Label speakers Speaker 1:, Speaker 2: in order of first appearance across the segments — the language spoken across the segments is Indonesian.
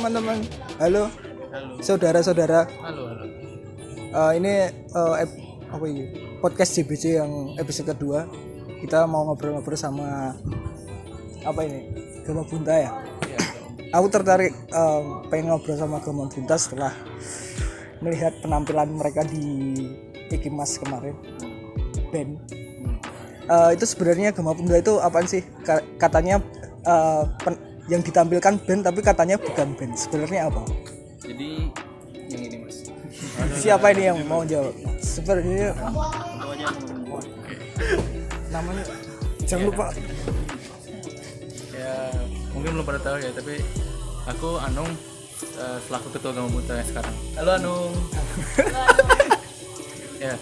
Speaker 1: teman-teman. Halo
Speaker 2: Halo.
Speaker 1: saudara-saudara.
Speaker 2: Halo.
Speaker 1: Ini apa ini? Podcast JBC yang episode kedua. Kita mau ngobrol-ngobrol sama apa ini? Gema Bunta ya.
Speaker 2: Iya.
Speaker 1: Aku tertarik pengen ngobrol sama Gema Bunta setelah melihat penampilan mereka di Ikimas kemarin. Band. Itu sebenarnya Gema Bunta itu apaan sih? Katanya yang ditampilkan band tapi katanya bukan band. Sebenarnya apa?
Speaker 2: Jadi yang ini Mas.
Speaker 1: Siapa ini yang mau jawab? Sebenarnya
Speaker 2: Tentu aja
Speaker 1: namanya jangan lupa.
Speaker 2: ya mungkin belum pada tahu ya, tapi aku Anung, selaku ketua Gema Bunta yang sekarang. Halo Anung. Ya.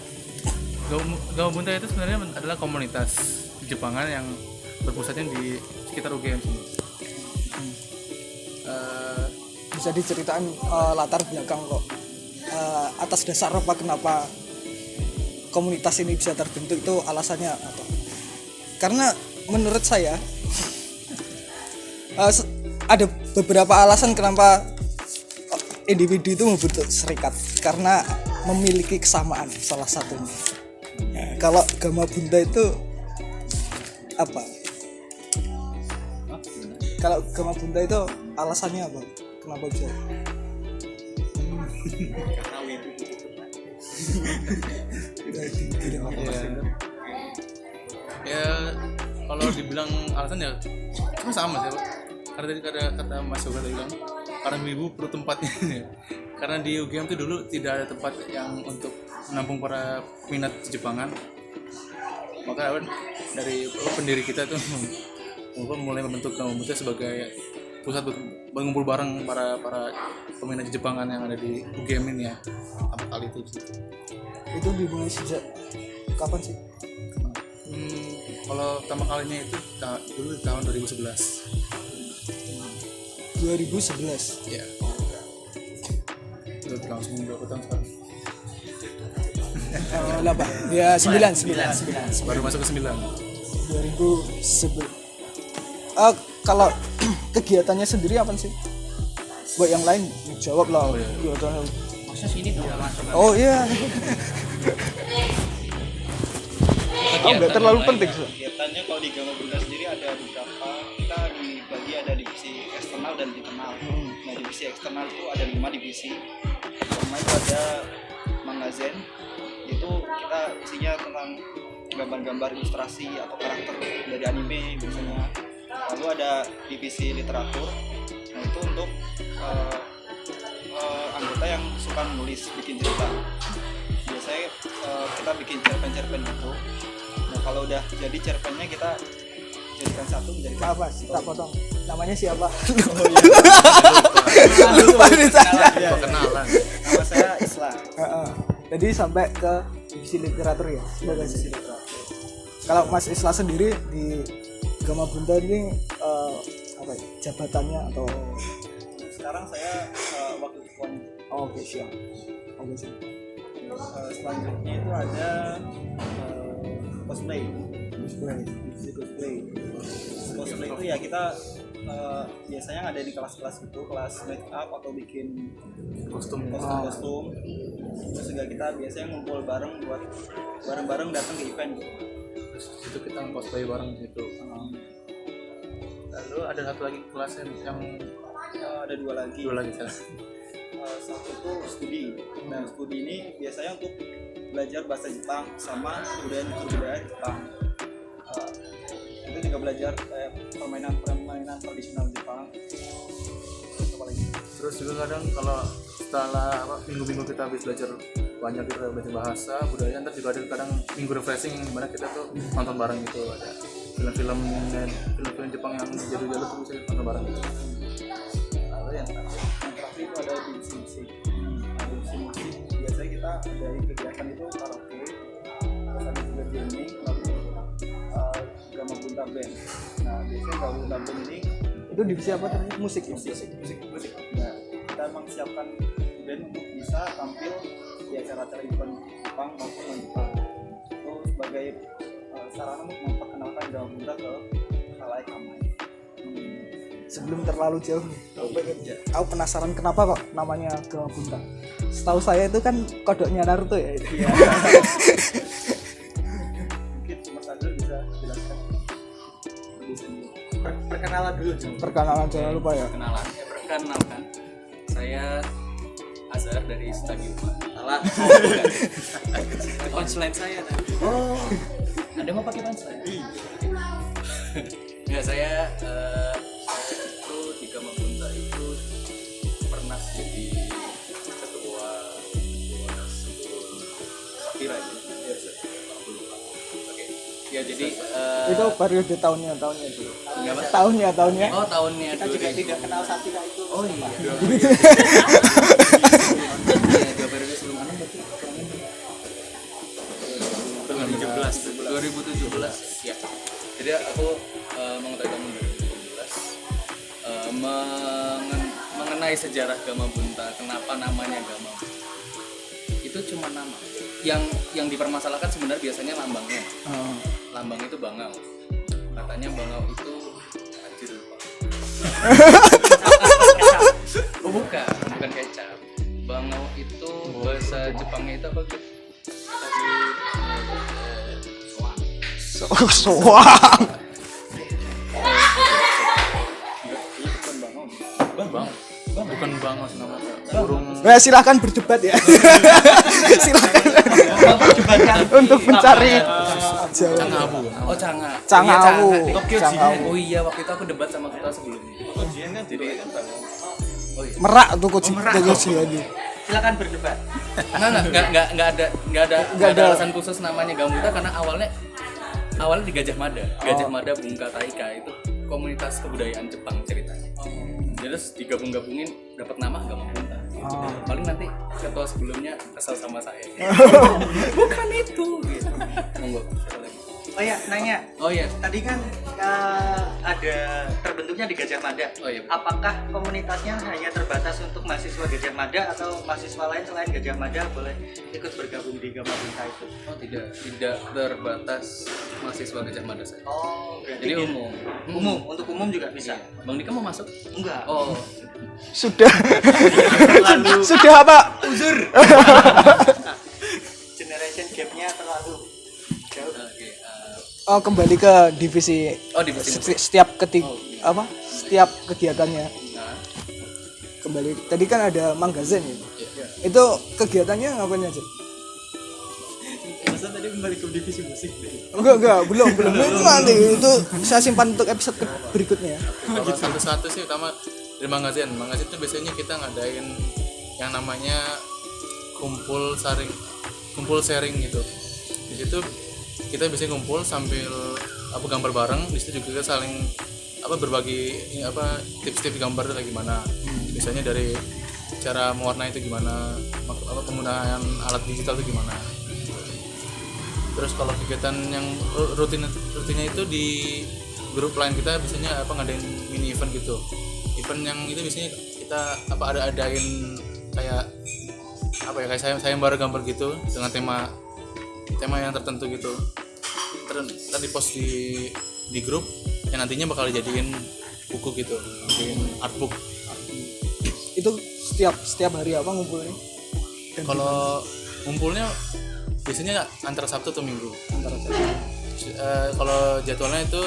Speaker 2: Gema Bunta itu sebenarnya adalah komunitas Jepangan yang berpusatnya di sekitar UGM sini.
Speaker 1: Bisa diceritain latar belakang kok atas dasar apa kenapa komunitas ini bisa terbentuk, itu alasannya apa? Karena menurut saya ada beberapa alasan kenapa individu itu membentuk serikat, karena memiliki kesamaan salah satunya. Kalau Gema Bunta itu apa? Kalau Gema Bunta itu alasannya apa? Kenapa bisa?
Speaker 2: Karena wibu. Ya kalau dibilang alasan ya cuma sama sih, Pak. Karena tadi kata Mas Yoga tadi bilang karena wibu perlu tempatnya. Karena di UGM itu dulu tidak ada tempat yang untuk menampung para peminat Jepangan. Maka dari pendiri kita tuh mulai membentuk Gema Bunta sebagai pusat mengumpul bareng para peminat Jepangan yang ada di UGM ini ya. Apa kali itu sih?
Speaker 1: Itu dimulai sejak kapan sih?
Speaker 2: Kalau pertama kalinya itu dulu di tahun 2011.
Speaker 1: 2011.
Speaker 2: Ya. Udah langsung berapa tahun sekarang?
Speaker 1: Berapa? Ya 9.
Speaker 2: Baru masuk ke 9.
Speaker 1: 2011. Kalau kegiatannya sendiri apa sih? Buat yang lain jawab lah.
Speaker 2: Oh, iya.
Speaker 1: Kegiatannya.
Speaker 2: Masa sini udah masuk?
Speaker 1: Oh iya. Nggak terlalu penting sih.
Speaker 3: Kegiatannya kalau di Gema Bunta sendiri ada beberapa, kita dibagi ada divisi eksternal dan internal. Nah, divisi eksternal itu ada 5 divisi. Pertama itu ada magazine, itu kita isinya tentang gambar-gambar ilustrasi atau karakter dari anime biasanya. Lalu ada divisi literatur, nah itu untuk anggota yang suka menulis, bikin cerita. Biasanya kita bikin cerpen gitu. Nah kalau udah jadi cerpennya kita jadikan satu menjadi
Speaker 1: Apa? Tak potong. Namanya siapa?
Speaker 3: Oh iya.
Speaker 1: Lupa ditanya.
Speaker 2: Perkenalan.
Speaker 3: Nama saya Isla.
Speaker 1: Jadi sampai ke divisi literatur ya.
Speaker 3: Divisi literatur.
Speaker 1: Kalau Mas Isla sendiri di Gema Bunta ini apa ya? Jabatannya atau
Speaker 3: Sekarang saya wakil ketuanya.
Speaker 1: oke siap. Oke sih.
Speaker 3: Selanjutnya itu ada cosplay. Divisi cosplay itu ya kita biasanya ada di kelas-kelas itu, kelas make up atau bikin kostum. Terus juga kita biasanya ngumpul bareng buat bareng-bareng datang ke event gitu.
Speaker 2: Itu kita cosplay bareng gitu. Lalu ada satu lagi kelas yang
Speaker 3: Ada dua lagi
Speaker 2: kan.
Speaker 3: satu itu studi. Nah studi ini biasanya untuk belajar bahasa Jepang sama budaya Jepang. Itu juga belajar permainan tradisional Jepang.
Speaker 2: Terus juga kadang kalau setelah minggu-minggu kita habis belajar banyak, kita belajar bahasa budaya, ntar juga ada kadang minggu refreshing dimana kita tuh nonton bareng gitu. Ada film-film Jepang yang jadul-jadul tuh bisa nonton bareng gitu.
Speaker 3: Lalu yang terakhir itu ada divisi musik. Divisi musik biasanya kita dari kegiatan itu karaoke, terus ada juga gaming, lalu Gema Bunta Band. Nah biasanya Gema Bunta Band ini
Speaker 1: Itu divisi apa tadi? Musik ya?
Speaker 3: musik. Nah kita memang siapkan band untuk bisa tampil di acara-acara event Jepang maupun non Jepang. Itu sebagai sarana untuk memperkenalkan Gema Bunta ke khalayak ramai.
Speaker 1: sebelum terlalu jauh nih, aku penasaran kenapa kok namanya Gamabunta. Setahu saya itu kan kodoknya Naruto ya itu.
Speaker 3: Iya. Mungkin Mas Adul bisa jelaskan lebih sendiri. Perkenalan dulu.
Speaker 1: Perkenalan jangan lupa ya.
Speaker 4: Perkenalkan, saya Azhar dari Stadium. Salah. Punchline saya tadi.
Speaker 3: Oh,
Speaker 4: Ada mau pakai punchline? Enggak, saya itu di Gamabunta itu pernah jadi ketua sebelum Safira itu. Aku lupa. Oke. Ya jadi
Speaker 1: Itu periode tahunnya itu.
Speaker 4: enggak, Mas?
Speaker 1: Tahunnya.
Speaker 4: Oh, tahunnya
Speaker 3: kita juga
Speaker 4: 2000.
Speaker 3: tidak kenal Safira itu.
Speaker 4: Oh iya. Dua periode sebelum mana berarti? 2017 ya. Jadi aku mengetahui kamu dari 2017 mengenai sejarah Gamabunta, kenapa namanya Gamabunta. Itu cuma nama. Yang dipermasalahkan sebenarnya biasanya lambangnya. Lambang itu bangau. Katanya bangau itu anjir lupa. Oh bukan kecap. Bangau itu bahasa Jepangnya itu apa?
Speaker 1: Soang.
Speaker 2: Bukan bangau sih namanya. Burung
Speaker 1: Nah, silakan berdebat ya. Silakan untuk mencari jawaban.
Speaker 2: cangabu.
Speaker 4: Oh Canga.
Speaker 1: Cangawu.
Speaker 4: Iya, Tokyo
Speaker 1: Cangawu.
Speaker 4: Jigen. Oh iya, waktu itu aku debat sama kita sebelumnya. Jadi oh iya.
Speaker 1: Merak tuh Koji lagi.
Speaker 3: Silakan berdebat.
Speaker 4: Nggak ada alasan khusus namanya Gamabunta karena awalnya di Gajah Mada. Gajah Mada Bungka Taika itu komunitas kebudayaan Jepang ceritanya. Terus digabung-gabungin dapat nama Gamabunta. Paling nanti ketua sebelumnya kesal sama saya. Bukan itu gitu. Monggo.
Speaker 3: Oh ya, nanya.
Speaker 4: Oh iya.
Speaker 3: Tadi kan ada terbentuknya di Gajah Mada.
Speaker 4: Oh iya.
Speaker 3: Apakah komunitasnya hanya terbatas untuk mahasiswa Gajah Mada atau mahasiswa lain selain Gajah Mada boleh ikut bergabung di Gamabunta itu?
Speaker 4: Oh tidak terbatas mahasiswa Gajah Mada saya.
Speaker 3: Oh, berarti
Speaker 4: Jadi umum.
Speaker 3: Umum, untuk umum juga bisa.
Speaker 4: Iya. Bang Dika mau masuk?
Speaker 3: Enggak.
Speaker 4: Oh,
Speaker 1: Sudah.
Speaker 3: Lalu
Speaker 1: Sudah apa?
Speaker 3: uzur. Generation gap-nya terlalu jauh.
Speaker 4: oke.
Speaker 1: Oh, kembali ke divisi
Speaker 4: Divisi musik.
Speaker 1: setiap
Speaker 4: Oh, iya.
Speaker 1: setiap kegiatannya.
Speaker 4: Nah,
Speaker 1: Kembali tadi kan ada Manggazen gitu.
Speaker 4: iya.
Speaker 1: Itu kegiatannya ngapain aja?
Speaker 3: Masa tadi kembali ke divisi musik deh.
Speaker 1: Enggak, belum. Itu nanti itu saya simpan untuk episode berikutnya.
Speaker 2: Kalau satu-satu sih utama dari Manggazen itu biasanya kita ngadain yang namanya kumpul sharing gitu. Di situ kita bisa ngumpul sambil gambar bareng. Di situ juga kita saling berbagi tips-tips gambar kayak gimana. Biasanya dari cara mewarnai itu gimana, penggunaan alat digital itu gimana. Terus kalau kegiatan yang rutinnya itu di grup lain kita biasanya ngadain mini event gitu. Event yang itu biasanya kita adain kayak kayak sayembara gambar gitu dengan tema yang tertentu gitu. Ntar di post di grup yang nantinya bakal dijadiin buku gitu, dijadiin artbook.
Speaker 1: Itu setiap hari apa ngumpulnya?
Speaker 2: Kalau ngumpulnya biasanya antara Sabtu atau Minggu. Kalau jadwalnya itu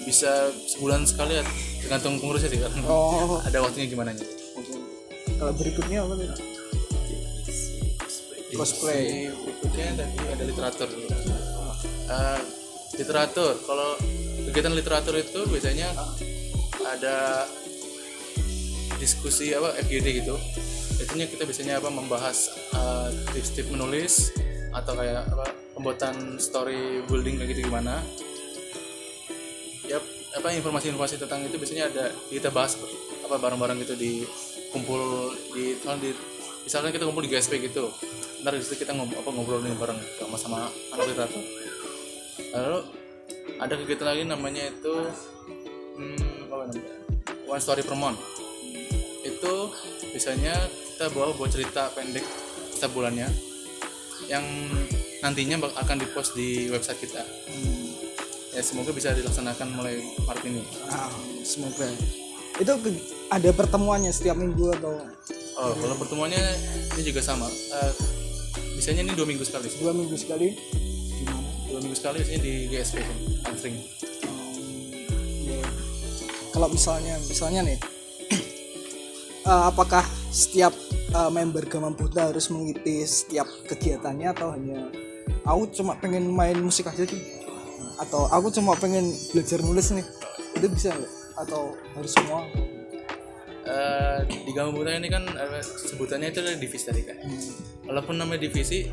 Speaker 2: bisa sebulan sekali ya, tergantung pengurusnya sih kan.
Speaker 1: Oh,
Speaker 2: Ada waktunya gimana nya.
Speaker 1: kalau berikutnya apa nih? Cosplay.
Speaker 2: Berikutnya tadi ada literatur. Literatur, kalau kegiatan literatur itu biasanya ada diskusi FGD gitu. Itunya kita biasanya membahas tips-tips menulis atau kayak pembuatan story building kayak gitu gimana. Ya informasi-informasi tentang itu biasanya kita bahas bareng-bareng gitu kumpul misalkan kita kumpul di GSP gitu. Ntar di situ kita ngobrolin bareng sama anak literatur. Lalu ada kegiatan lagi namanya itu One Story per Month. Itu biasanya kita buat cerita pendek setiap bulannya yang nantinya akan dipost di website kita. Ya semoga bisa dilaksanakan mulai Maret ini.
Speaker 1: Semoga. Itu ada pertemuannya setiap minggu atau
Speaker 2: Oh, kalau pertemuannya ini juga sama. Biasanya ini 2 minggu sekali.
Speaker 1: 2 minggu sekali?
Speaker 2: 2 minggu sekali biasanya di GSP kan, Ansring.
Speaker 1: Ya. Kalau misalnya nih, apakah setiap member Gamam Buta harus mengikuti setiap kegiatannya atau hanya aku cuma pengen main musik aja gitu? Atau aku cuma pengen belajar nulis nih, itu bisa nggak? Atau harus semua?
Speaker 2: Di Gamam Buta ini kan sebutannya itu adalah divisi tadi kan. Walaupun namanya divisi,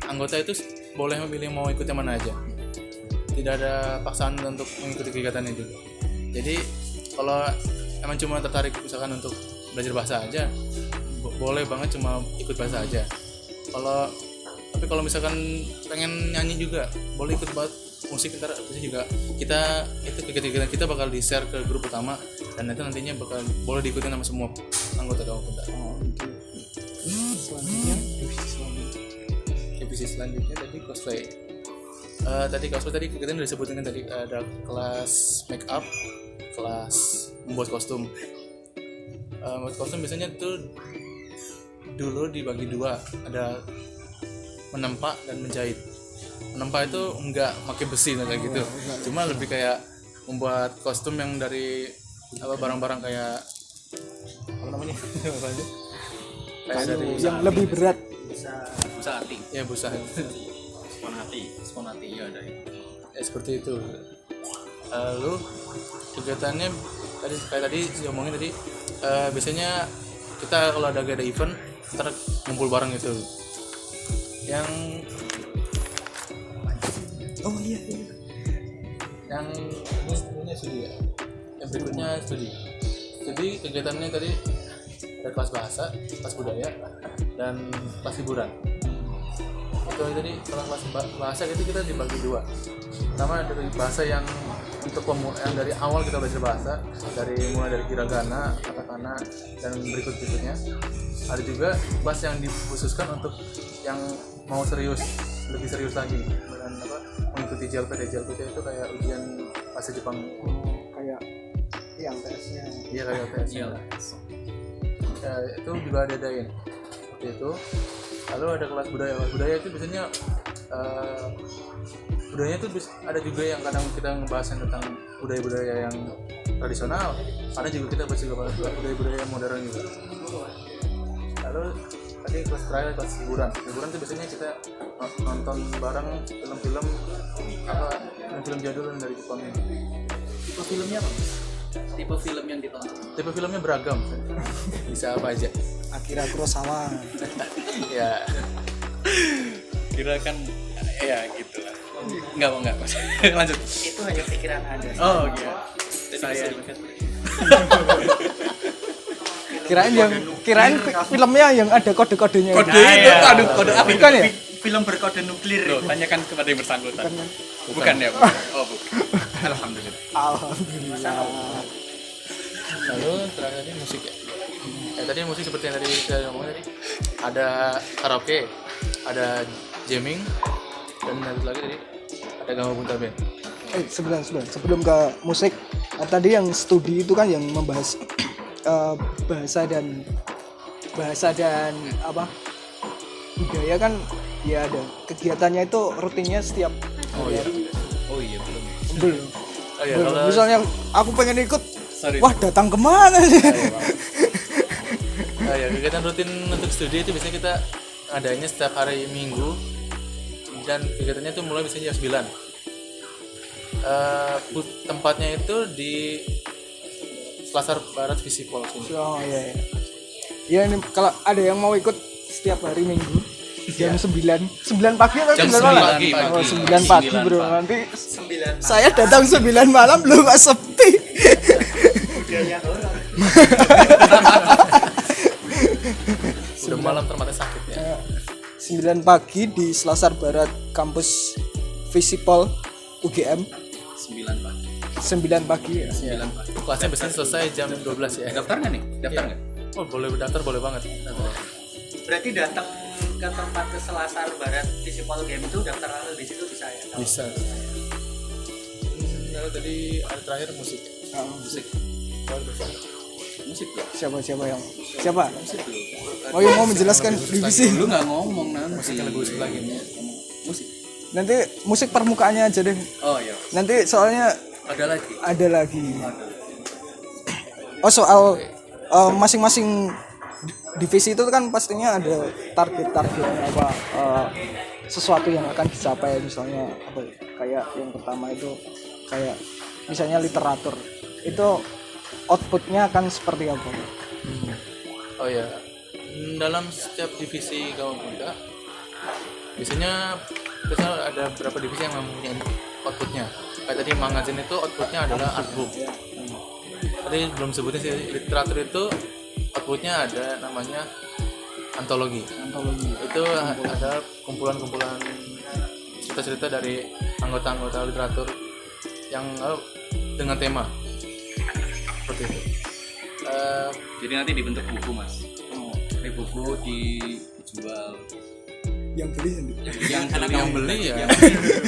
Speaker 2: anggota itu boleh memilih mau ikut yang mana aja. Tidak ada paksaan untuk mengikuti kegiatannya juga. Jadi kalau emang cuma tertarik misalkan untuk belajar bahasa aja, boleh banget cuma ikut bahasa aja. Tapi kalau misalkan pengen nyanyi juga, boleh ikut buat musik. Ntar bisa juga kita itu kegiatan kita bakal di share ke grup utama dan itu nantinya bakal boleh diikutin sama semua anggota Gamam Buta.
Speaker 1: Selanjutnya
Speaker 2: Divisi selanjutnya tadi cosplay. Tadi kegiatan udah disebutin kan tadi, ada kelas make up, kelas membuat kostum. Membuat kostum biasanya tuh dulu dibagi 2, ada menempa dan menjahit. Menempa itu enggak pakai besi kayak gitu, cuma lebih kayak membuat kostum yang dari barang-barang kayak apa namanya kayak dari
Speaker 1: yang lebih berat.
Speaker 4: Busa hati.
Speaker 2: ya busa
Speaker 4: Sponati ya ada.
Speaker 2: ya seperti itu. Lalu kegiatannya tadi diomongin tadi, biasanya kita kalau ada event ntar ngumpul bareng itu yang yang ini studi ya. Yang berikutnya studi kegiatannya tadi ada kelas bahasa, kelas budaya, dan kelas hiburan. Itu tadi kalau kelas bahasa itu kita dibagi 2. Pertama dari bahasa yang untuk yang dari awal kita belajar bahasa, mulai dari hiragana, katakana, dan berikutnya. Ada juga kelas yang dikhususkan untuk yang mau lebih serius lagi, dan mengikuti JLPT itu kayak ujian bahasa Jepang.
Speaker 1: Kayak yang TS-nya.
Speaker 2: Iya kayak TS-nya. Itu juga ada-adain seperti itu. Lalu ada kelas budaya itu biasanya budayanya itu ada juga yang kadang kita ngebahas tentang budaya-budaya yang tradisional, ada juga kita bahas budaya-budaya yang modern juga. Lalu tadi kelas terakhir kelas hiburan itu biasanya kita nonton bareng film-film jadul dari Jepang.
Speaker 4: Tipe filmnya apa? Tipe film yang ditonton.
Speaker 2: Tipe filmnya beragam, bisa apa aja.
Speaker 1: Akira Kurosawa.
Speaker 2: Ya
Speaker 4: Kira kan ya gitu lah. Enggak. Lanjut.
Speaker 5: Itu hanya pikiran Anda.
Speaker 4: Oh iya. Saya
Speaker 1: Kirain filmnya yang ada kode-kodenya.
Speaker 4: kode
Speaker 5: Nah,
Speaker 4: itu
Speaker 5: ya.
Speaker 4: aduh kode apa?
Speaker 1: Bukan ya?
Speaker 5: Film berkode nuklir.
Speaker 4: Loh, tanyakan kepada yang bersangkutan. Bukan ya? Oh, bukan. Alhamdulillah.
Speaker 1: Alhamdulillah.
Speaker 2: Lalu terakhir tadi musik ya. Tadi musik seperti yang tadi saya ngomong tadi, ada karaoke, ada jamming, dan satu lagi tadi ada Gamam Buta Band.
Speaker 1: Sebelum ke musik, tadi yang studi itu kan yang membahas bahasa dan apa budaya kan, ya ada kegiatannya itu rutinnya setiap hari.
Speaker 4: Oh iya, belum.
Speaker 1: Belum.
Speaker 2: Oh iya,
Speaker 1: Belum.
Speaker 2: kalau
Speaker 1: Misalnya aku pengen ikut,
Speaker 4: Sorry.
Speaker 1: wah datang kemana sih?
Speaker 2: ya kegiatan rutin untuk studi itu biasanya kita adanya setiap hari Minggu, dan kegiatannya itu mulai biasanya jam 9. Tempatnya itu di Selasar Barat Visipol sini.
Speaker 1: Oh iya. Ya ini kalau ada yang mau ikut setiap hari Minggu jam 9 pagi atau
Speaker 2: Jam
Speaker 1: 9 malam?
Speaker 2: 9 pagi.
Speaker 1: Oh, 9 pagi bro.
Speaker 4: 9
Speaker 1: Nanti
Speaker 5: 9
Speaker 1: saya datang 9 malam belum sepi.
Speaker 5: budaya horor.
Speaker 2: Udah malam termata sakit ya.
Speaker 1: 9 pagi di Selasar Barat kampus Visipol UGM.
Speaker 4: 9 pagi.
Speaker 1: 9 pagi ya.
Speaker 4: 9 pagi.
Speaker 2: Kelasnya biasanya selesai jam 12 ya.
Speaker 4: Daftar nggak nih? Daftar nggak?
Speaker 2: Oh boleh daftar, boleh banget.
Speaker 5: Berarti datang ke tempat ke Selasar Barat Visipol Game itu daftar langsung di situ bisa ya?
Speaker 2: Bisa. Lalu tadi ada terakhir musik.
Speaker 1: Musik.
Speaker 4: Musik tuh.
Speaker 1: Siapa oh yang mau menjelaskan divisi
Speaker 4: Lu nggak ngomong nanti.
Speaker 2: Musik yang lebih usul lagi nih.
Speaker 4: Musik.
Speaker 1: nanti musik permukaannya aja deh
Speaker 4: Oh iya.
Speaker 1: nanti soalnya
Speaker 4: Ada lagi.
Speaker 1: oh soal masing-masing divisi itu kan pastinya ada target-targetnya apa sesuatu yang akan dicapai misalnya apa ya, kayak yang pertama itu kayak misalnya literatur itu outputnya akan seperti apa?
Speaker 2: Oh ya, dalam setiap divisi Gama Muda biasanya kita ada beberapa divisi yang mempunyai outputnya. Kayak tadi magazine itu outputnya adalah artbook. Tadi belum sebutin sih, literatur itu outputnya ada namanya antologi. Itu ada kumpulan-kumpulan cerita-cerita dari anggota-anggota literatur yang dengan tema seperti itu.
Speaker 4: Jadi nanti dibentuk buku mas. Ini buku dijual.
Speaker 1: Yang beli sendiri.
Speaker 2: Yang beli ya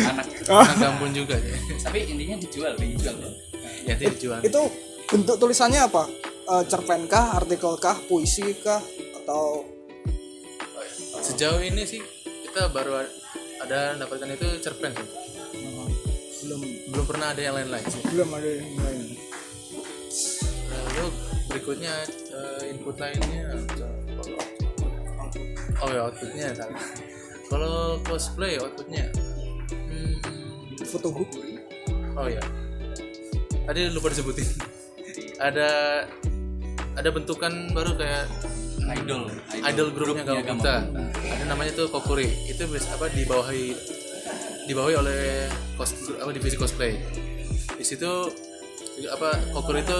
Speaker 4: anak
Speaker 2: gambun juga ya.
Speaker 4: Tapi intinya dijual loh.
Speaker 2: Ya itu dijual.
Speaker 1: Itu bentuk tulisannya apa? Cerpen kah, artikel kah, puisi kah, atau
Speaker 2: Sejauh ini sih kita baru ada dapatkan itu cerpen sih. Belum pernah ada yang lain-lain sih.
Speaker 1: belum ada yang lain?
Speaker 2: Lalu berikutnya input lainnya oh ya outputnya salah. Kalau cosplay outputnya
Speaker 1: Fotobook.
Speaker 2: oh ya tadi lupa disebutin ada bentukan baru kayak idol grupnya Gama Putra. Ada namanya tuh Kokuri. Itu bisa dibawahi oleh divisi cosplay. Di situ Kokuri itu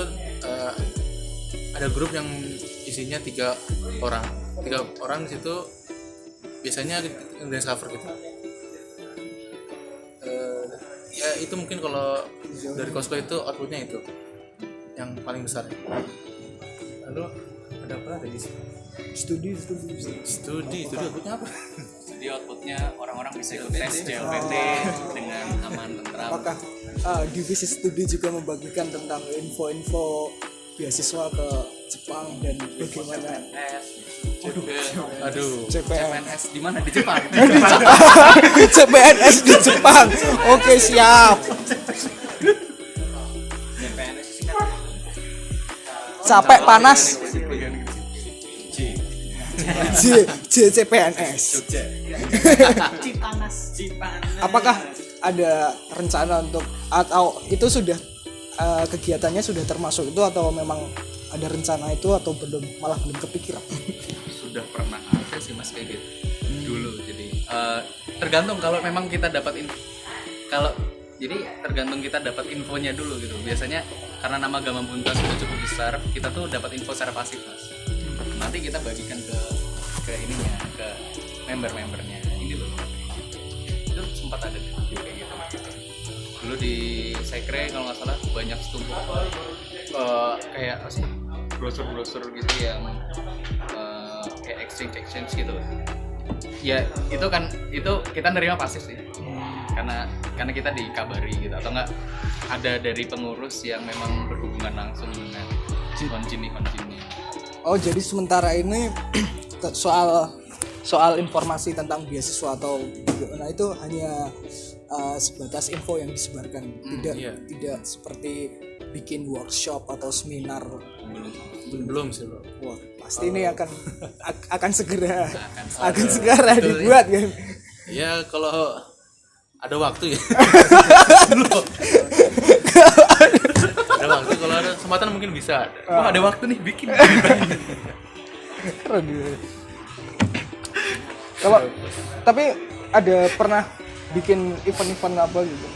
Speaker 2: ada grup yang isinya 3 orang. 3 orang di situ biasanya dance cover gitu. Ya itu mungkin kalau dari cosplay itu outputnya itu yang paling besar. Lalu ada apa lagi sih? Studi outputnya apa?
Speaker 4: Jadi outputnya orang-orang bisa ikut tes JLPT dengan aman tentram.
Speaker 1: Apakah divisi studi juga membagikan tentang info-info beasiswa ke Jepang dan bagaimana?
Speaker 2: Aduh.
Speaker 4: CPNS di mana di Jepang?
Speaker 1: CPNS di Jepang. Oke, siap. Capek panas. CPNS.
Speaker 5: Cipanas.
Speaker 1: Apakah ada rencana untuk atau itu sudah kegiatannya sudah termasuk itu atau memang ada rencana itu atau malah belum kepikiran?
Speaker 4: Sudah pernah ada sih mas kayak gitu dulu. Jadi tergantung kalau memang kita dapat tergantung kita dapat infonya dulu gitu. Biasanya karena nama Gama Bunta sudah cukup besar, kita tuh dapat info secara pasif mas. Nanti kita bagikan ke ininya, ke member-membernya. Ini loh. Itu sempat ada kayak gitu. Dulu di Sekre kalau nggak salah banyak setumpuk kayak apa sih brosur gitu yang kayak exchange gitu. Ya itu kita nerima pasif sih. Karena kita dikabari gitu atau enggak ada dari pengurus yang memang berhubungan langsung dengan Honjin.
Speaker 1: Oh, jadi sementara ini soal informasi tentang beasiswa atau nah itu hanya sebatas info yang disebarkan, tidak seperti bikin workshop atau seminar.
Speaker 2: Belum sih bro.
Speaker 1: Wah, pasti ini akan segera dibuat kan.
Speaker 2: Ya kalau ada waktu ya. Ada waktu, kalau ada kesempatan mungkin bisa.
Speaker 4: Wah, ada waktu nih bikin.
Speaker 1: Kalau tapi ada pernah bikin event apa gitu?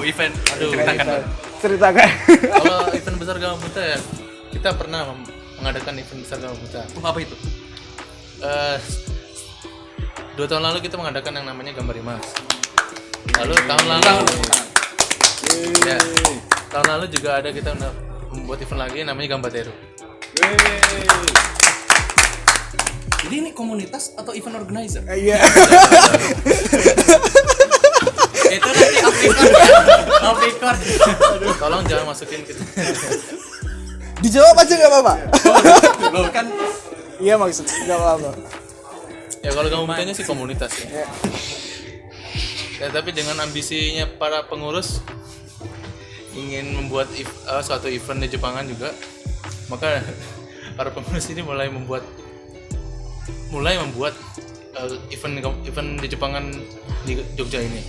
Speaker 1: Event. Ceritakan.
Speaker 2: Kalau event besar Gama Putra ya, kita pernah mengadakan event besar Gama Putra.
Speaker 4: Apa itu?
Speaker 2: 2 tahun lalu kita mengadakan yang namanya Gambar Mas. Lalu tahun lalu juga ada kita membuat event lagi namanya Gambateru.
Speaker 4: Jadi ini komunitas atau event organizer?
Speaker 1: Iya.
Speaker 4: Itu nanti aktifkan
Speaker 5: Off record.
Speaker 2: Tolong jangan masukin ke
Speaker 1: Dijawab aja nggak apa-apa.
Speaker 5: Lo kan
Speaker 1: Iya maksudnya nggak apa-apa.
Speaker 2: ya kalau kamu buntanya sih komunitas ya.
Speaker 1: Ya.
Speaker 2: Ya, tapi dengan ambisinya para pengurus ingin membuat suatu event di Jepangan juga, maka para pengurus ini mulai membuat event di Jepangan di Jogja ini.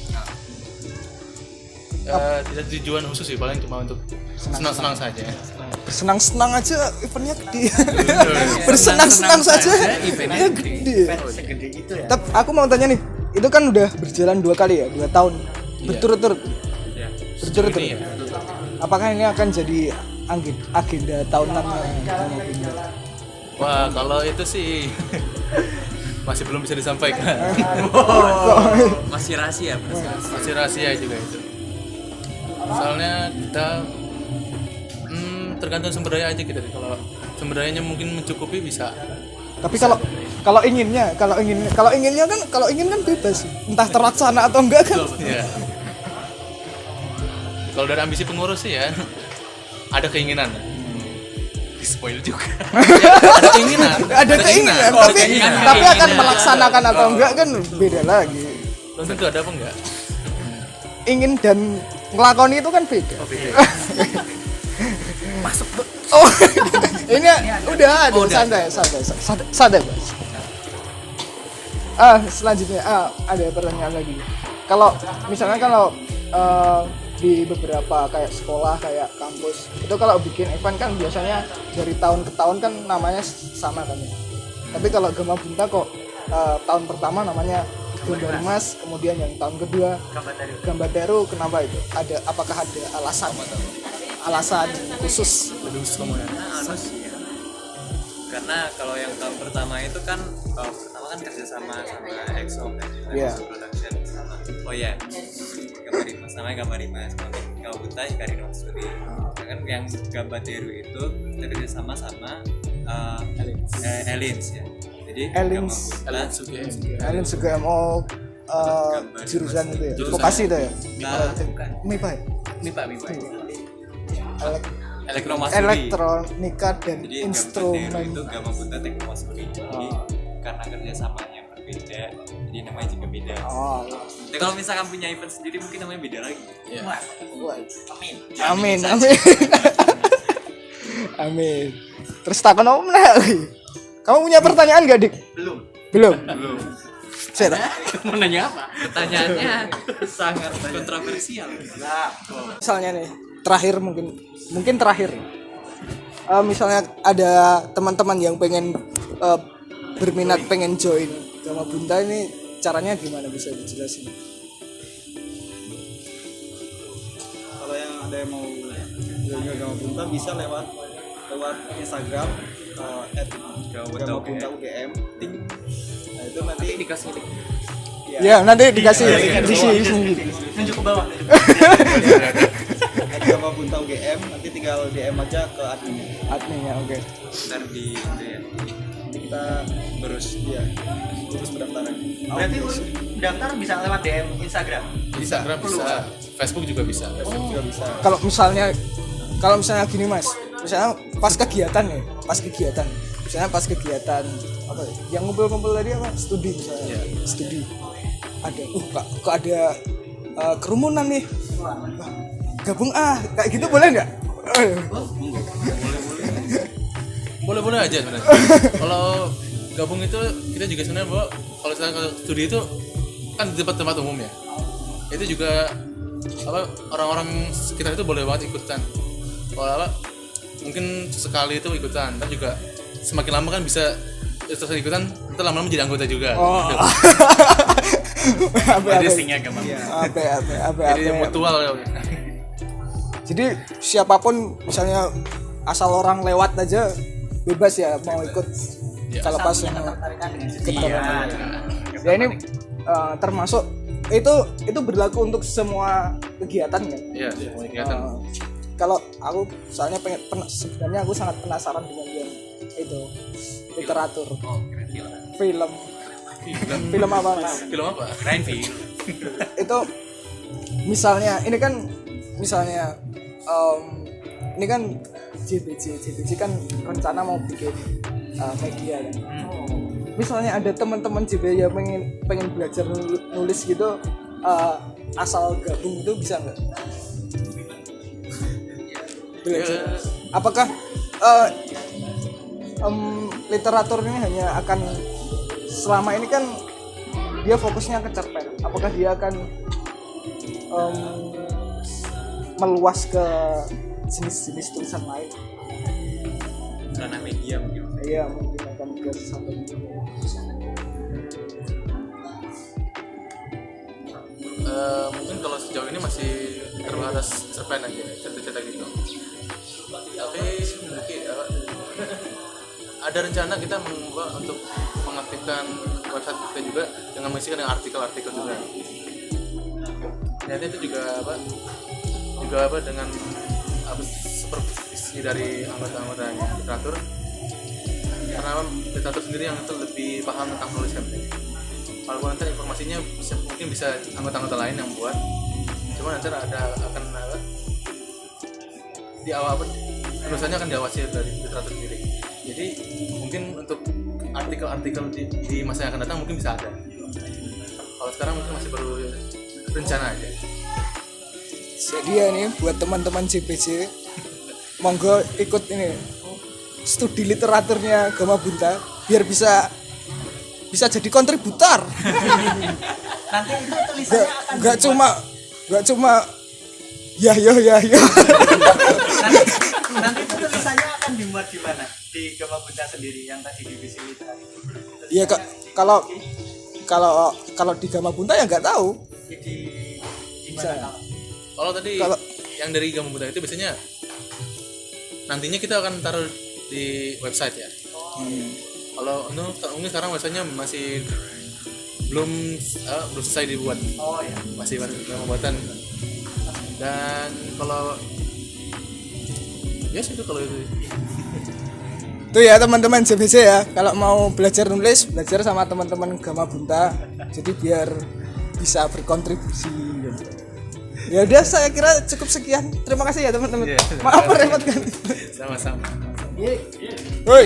Speaker 2: Tidak tujuan khusus sih, paling cuma untuk senang-senang saja.
Speaker 1: Bersenang-senang aja eventnya gede. Bersenang-senang saja eventnya gede.
Speaker 5: segede itu ya.
Speaker 1: Tapi aku mau tanya nih, itu kan udah berjalan 2 kali ya, 2 tahun berturut-turut.
Speaker 2: Ya.
Speaker 1: Berturut-turut.
Speaker 2: Ini ya.
Speaker 1: Apakah ini akan jadi agenda tahunannya Gama Bunda?
Speaker 2: Wah, kalau itu sih masih belum bisa disampaikan.
Speaker 5: Masih rahasia,
Speaker 2: Masih rahasia juga itu. Soalnya kita tergantung sumber daya aja kita. Kalau sumber dayanya mungkin mencukupi bisa.
Speaker 1: Tapi kalau ingin kan bebas, entah terlaksana atau enggak kan.
Speaker 2: Ya. Kalau dari ambisi pengurus sih ya ada keinginan. Spoil juga. Ada keinginan.
Speaker 1: Ada keinginan, tapi akan melaksanakan atau enggak kan beda lagi.
Speaker 2: Belum tentu ada apa enggak.
Speaker 1: Ingin dan ngelakoni itu kan beda.
Speaker 5: Masuk
Speaker 1: Oh, ini udah ada santai Bos. Selanjutnya ada pertanyaan lagi. Kalau misalnya di beberapa kayak sekolah kayak kampus itu kalau bikin event kan biasanya dari tahun ke tahun kan namanya sama kan ya. Tapi kalau Gama Bunta kok tahun pertama namanya Gambar Mas, kemudian yang tahun kedua Gambar Daru, kenapa itu? Apakah ada alasan khusus?
Speaker 6: Karena kalau yang tahun pertama itu kan pertama kan kerja sama EXO kan,
Speaker 1: Iya.
Speaker 6: EXO Production sama Gambar Mas, namanya Gambar Mas, Gama Bunta Hikari no Matsuri. Kan yang Gambar Daru itu kita kerja sama Elins ya. Jadi
Speaker 1: Elins.
Speaker 6: Gama Bunta
Speaker 1: Kalian juga mau jurusan itu ya, vokasi itu ya? MIPA ya?
Speaker 6: MIPA
Speaker 1: Elektronika dan
Speaker 6: Jadi Gambar Daru
Speaker 1: instrumen.
Speaker 6: itu Gama Bunta Tekno Matsuri. Jadi karena kerjasamanya berbeda, jadi namanya juga beda.
Speaker 1: Oh,
Speaker 6: Tapi kalau misalkan punya event sendiri mungkin namanya beda lagi.
Speaker 2: Ya.
Speaker 1: amin. Amin. Terus takon apa meneh lagi? Kamu punya pertanyaan gak, Dik? Belum. Saya
Speaker 5: mau nanya apa?
Speaker 6: Pertanyaannya sangat kontroversial.
Speaker 1: misalnya nih, terakhir mungkin terakhir. Misalnya ada teman-teman yang pengen berminat pengen join Gama Bunta ini, caranya gimana, bisa dijelasin?
Speaker 3: Kalau yang ada yang mau join Gama Bunta bisa lewat Instagram @gamabunta_ugm. Nah itu nanti
Speaker 6: Dikasih link.
Speaker 1: Ya, nanti dikasih di sini.
Speaker 5: Nunjuk ke bawah.
Speaker 3: @gamabunta_ugm, nanti tinggal DM aja ke
Speaker 1: Adminnya, oke.
Speaker 6: Ntar di itu ya.
Speaker 3: nanti kita urus pendaftaran.
Speaker 5: Berarti daftar bisa lewat DM Instagram.
Speaker 2: Instagram bisa, Facebook juga bisa.
Speaker 3: Juga bisa.
Speaker 1: Kalau misalnya gini Mas, misalnya pas kegiatan, misalnya pas kegiatan apa ya, yang ngumpul-ngumpul tadi apa, studi misalnya, studi ada, kok ada kerumunan nih, wah, gabung kayak gitu boleh nggak?
Speaker 2: Boleh aja sebenarnya. Kalau gabung itu kita juga sebenarnya bahwa kalau studi itu kan di tempat-tempat umum ya. Itu juga orang-orang sekitar itu boleh banget ikutan. Kalau mungkin sekali itu ikutan, tapi juga semakin lama kan bisa terus ikutan, ntar lama-lama jadi anggota juga.
Speaker 1: Oh.
Speaker 2: Gitu.
Speaker 1: Apa?
Speaker 2: Jadi mutual ya.
Speaker 1: Jadi siapapun misalnya asal orang lewat aja bebas ya mau ikut.
Speaker 2: Ya.
Speaker 1: Kalau pas
Speaker 5: Ketertarikan dengan
Speaker 1: ketertarikan. Ya ini termasuk itu berlaku untuk semua kegiatan ya.
Speaker 2: Iya, kegiatan.
Speaker 1: Kalau aku soalnya sebenarnya aku sangat penasaran dengan yang itu literatur, film apa Mas?
Speaker 2: Film apa?
Speaker 6: Keren film.
Speaker 1: Itu misalnya ini kan misalnya ini kan JBJ kan rencana mau bikin media kan. Misalnya ada teman-teman JBJ yang pengen belajar nulis gitu, asal gabung itu bisa nggak? Belajar. Apakah literatur ini hanya akan selama ini kan dia fokusnya ke cerpen, apakah dia akan meluas ke jenis-jenis tulisan lain?
Speaker 6: Karena media mungkin.
Speaker 1: Iya, mungkin akan ke sampai itu.
Speaker 2: Mungkin kalau sejauh ini masih terbatas cerpen aja, cerita-cerita gitu. Tapi mungkin ada rencana kita untuk mengaktifkan website kita juga dengan mengisikan dengan artikel-artikel juga. Ternyata itu juga dengan supervisi dari anggota-anggota literatur, karena literatur sendiri yang lebih paham tentang penulisan. Walaupun nanti informasinya mungkin bisa anggota-anggota lain yang buat, cuma nanti akan di awal penulisannya akan diawasi dari literatur sendiri. Jadi mungkin untuk artikel-artikel di masa yang akan datang mungkin bisa ada. Kalau sekarang mungkin masih baru rencana aja.
Speaker 1: Jadi ya nih buat teman-teman JPJ, monggo ikut ini studi literaturnya Gama Bunta biar bisa jadi kontributor.
Speaker 5: Nanti itu tulisannya akan
Speaker 1: Nggak cuma ya.
Speaker 5: nanti itu tulisannya akan dimuat di mana? Di Gama Bunta sendiri yang tadi divisi literatur.
Speaker 1: Iya kalau di Gama Bunta ya nggak tahu.
Speaker 5: Di mana?
Speaker 2: Kalau tadi yang dari Gama Bunta itu biasanya nantinya kita akan taruh di website ya. Kalau mungkin sekarang websitenya masih belum selesai dibuat.
Speaker 5: Oh ya.
Speaker 2: Masih baru pembuatan. Dan kalau itu kalau itu.
Speaker 1: Tuh ya teman-teman JBJ ya, kalau mau belajar nulis, belajar sama teman-teman Gama Bunta, jadi biar bisa berkontribusi. Ya udah, saya kira cukup sekian. Terima kasih ya teman-teman.
Speaker 2: Yeah,
Speaker 1: Maaf merepotkan.
Speaker 2: Sama-sama.
Speaker 1: Woi.